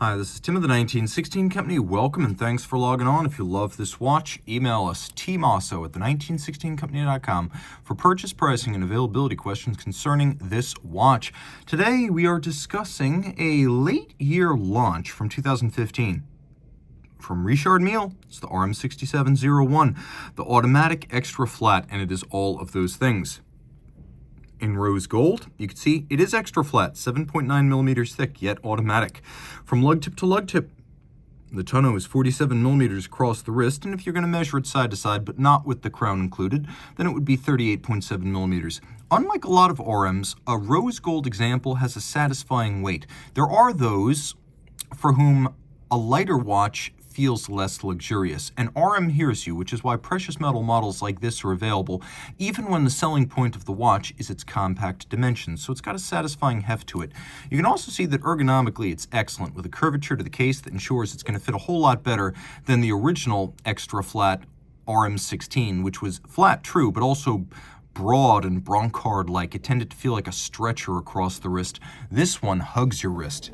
Hi, this is Tim of the 1916 Company. Welcome and thanks for logging on. If you love this watch, email us, Team Mosso at the1916company.com for purchase, pricing, and availability questions concerning this watch. Today, we are discussing a late year launch from 2015. From Richard Mille, it's the RM6701, the automatic extra flat, and it is all of those things. In rose gold, you can see it is extra flat, 7.9 millimeters thick, yet automatic. From lug tip to lug tip, the tonneau is 47 millimeters across the wrist, and if you're going to measure it side to side, but not with the crown included, then it would be 38.7 millimeters. Unlike a lot of RMs, a rose gold example has a satisfying weight. There are those for whom a lighter watch feels less luxurious, and RM hears you, which is why precious metal models like this are available, even when the selling point of the watch is its compact dimensions, so it's got a satisfying heft to it. You can also see that ergonomically it's excellent, with a curvature to the case that ensures it's going to fit a whole lot better than the original extra flat RM16, which was flat, true, but also broad and Broncard-like. It tended to feel like a stretcher across the wrist. This one hugs your wrist.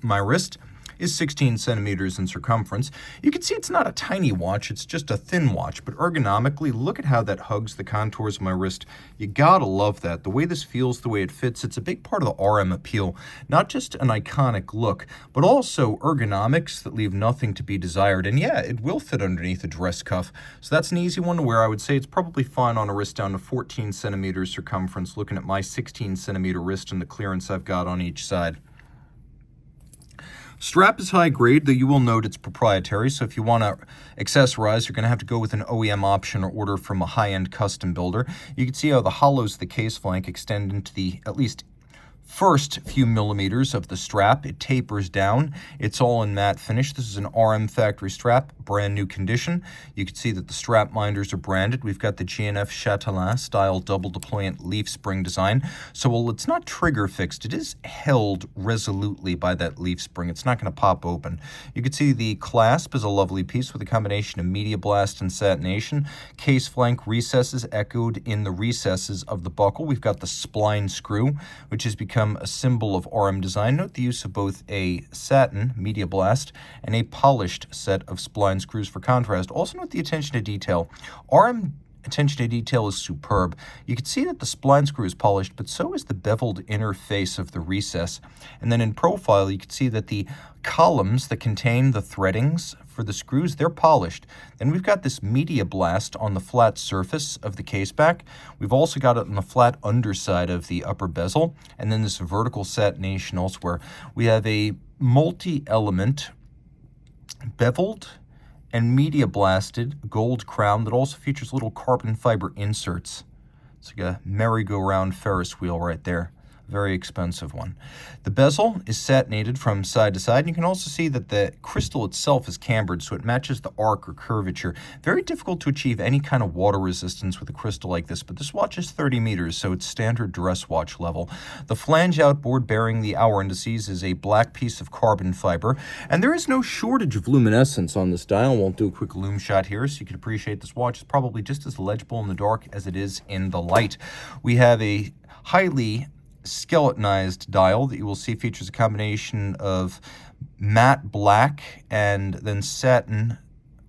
My wrist is 16 centimeters in circumference. You can see it's not a tiny watch, it's just a thin watch, but ergonomically, look at how that hugs the contours of my wrist. You gotta love that. The way this feels, the way it fits, it's a big part of the RM appeal. Not just an iconic look, but also ergonomics that leave nothing to be desired. And yeah, it will fit underneath a dress cuff. So that's an easy one to wear. I would say it's probably fine on a wrist down to 14 centimeters circumference, looking at my 16 centimeter wrist and the clearance I've got on each side. Strap is high grade, though you will note it's proprietary, so if you want to accessorize, you're going to have to go with an OEM option or order from a high-end custom builder. You can see how the hollows of the case flank extend into the at least first few millimeters of the strap. It tapers down. It's all in matte finish. This is an RM factory strap, brand new condition. You can see that the strap minders are branded. We've got the GNF Chatelain style double deployant leaf spring design. So while it's not trigger fixed, it is held resolutely by that leaf spring. It's not going to pop open. You can see the clasp is a lovely piece with a combination of media blast and satination. Case flank recesses echoed in the recesses of the buckle. We've got the spline screw, which has become a symbol of RM design. Note the use of both a satin media blast and a polished set of spline screws for contrast. Also note the attention to detail. RM attention to detail is superb. You can see that the spline screw is polished, but so is the beveled inner face of the recess. And then in profile, you can see that the columns that contain the threadings for the screws, they're polished. Then we've got this media blast on the flat surface of the case back. We've also got it on the flat underside of the upper bezel, and then this vertical satination elsewhere. We have a multi-element beveled and media blasted gold crown that also features little carbon fiber inserts. It's like a merry-go-round Ferris wheel right there. Very expensive one. The bezel is satinated from side to side, and you can also see that the crystal itself is cambered, so it matches the arc or curvature. Very difficult to achieve any kind of water resistance with a crystal like this, but this watch is 30 meters, so it's standard dress watch level. The flange outboard bearing the hour indices is a black piece of carbon fiber, and there is no shortage of luminescence on this dial. I won't do a quick lume shot here, so you can appreciate this watch is probably just as legible in the dark as it is in the light. We have a highly skeletonized dial that you will see features a combination of matte black and then satin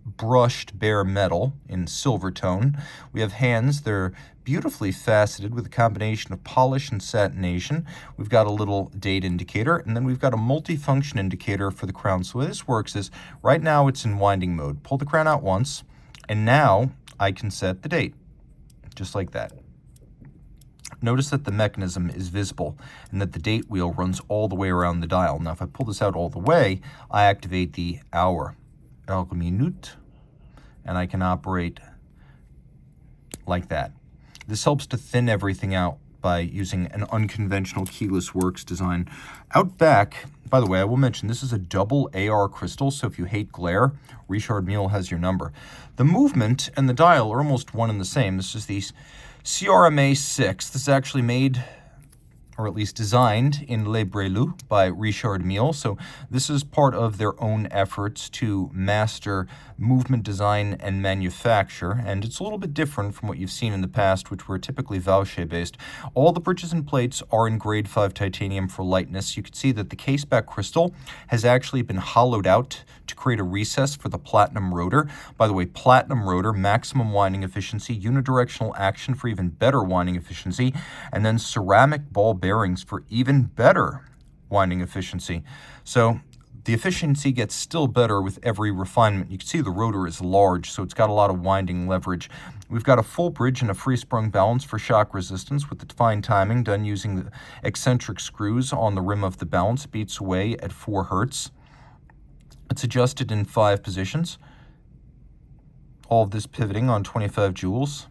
brushed bare metal in silver tone. We have hands, they're beautifully faceted with a combination of polish and satination. We've got a little date indicator, and then we've got a multi-function indicator for the crown. So the way this works is, right now it's in winding mode. Pull the crown out once, and now I can set the date, just like that. Notice that the mechanism is visible and that the date wheel runs all the way around the dial. Now, if I pull this out all the way, I activate the hour, minute, and I can operate like that. This helps to thin everything out by using an unconventional keyless works design. Out back, by the way, I will mention this is a double AR crystal, so if you hate glare, Richard Mille has your number. The movement and the dial are almost one and the same. This is the CRMA 6. This is actually made or at least designed in Le Brelu by Richard Mille. So this is part of their own efforts to master movement design and manufacture, and it's a little bit different from what you've seen in the past, which were typically Vaucher-based. All the bridges and plates are in grade 5 titanium for lightness. You can see that the caseback crystal has actually been hollowed out to create a recess for the platinum rotor. By the way, platinum rotor, maximum winding efficiency, unidirectional action for even better winding efficiency, and then ceramic ball bearings for even better winding efficiency. So the efficiency gets still better with every refinement. You can see the rotor is large, so it's got a lot of winding leverage. We've got a full bridge and a free-sprung balance for shock resistance with the defined timing done using the eccentric screws on the rim of the balance. It beats away at 4 Hertz. It's adjusted in 5 positions. All of this pivoting on 25 joules.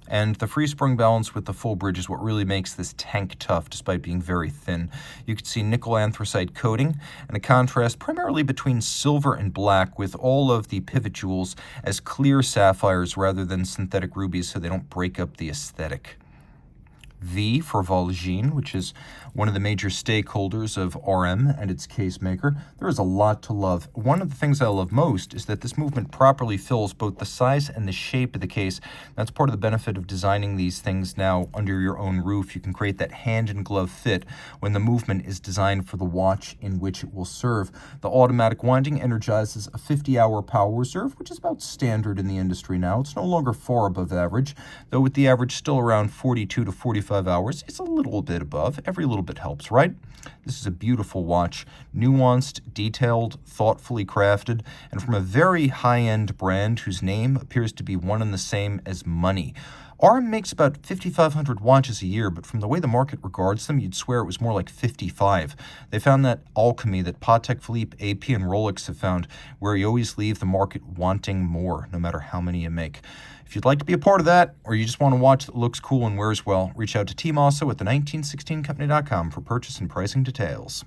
And the free sprung balance with the full bridge is what really makes this tank tough, despite being very thin. You can see nickel anthracite coating and a contrast primarily between silver and black, with all of the pivot jewels as clear sapphires rather than synthetic rubies, so they don't break up the aesthetic. V for Vol'Gene, which is one of the major stakeholders of RM and its case maker. There is a lot to love. One of the things I love most is that this movement properly fills both the size and the shape of the case. That's part of the benefit of designing these things now under your own roof. You can create that hand and glove fit when the movement is designed for the watch in which it will serve. The automatic winding energizes a 50-hour power reserve, which is about standard in the industry now. It's no longer far above average, though with the average still around 42 to 45 hours, it's a little bit above. Every little bit helps, right? This is a beautiful watch, nuanced, detailed, thoughtfully crafted, and from a very high-end brand whose name appears to be one and the same as money. RM makes about 5,500 watches a year, but from the way the market regards them, you'd swear it was more like 55. They found that alchemy that Patek Philippe, AP, and Rolex have found, where you always leave the market wanting more, no matter how many you make. If you'd like to be a part of that, or you just want a watch that looks cool and wears well, reach out to Team Mosso at the 1916company.com for purchase and pricing details.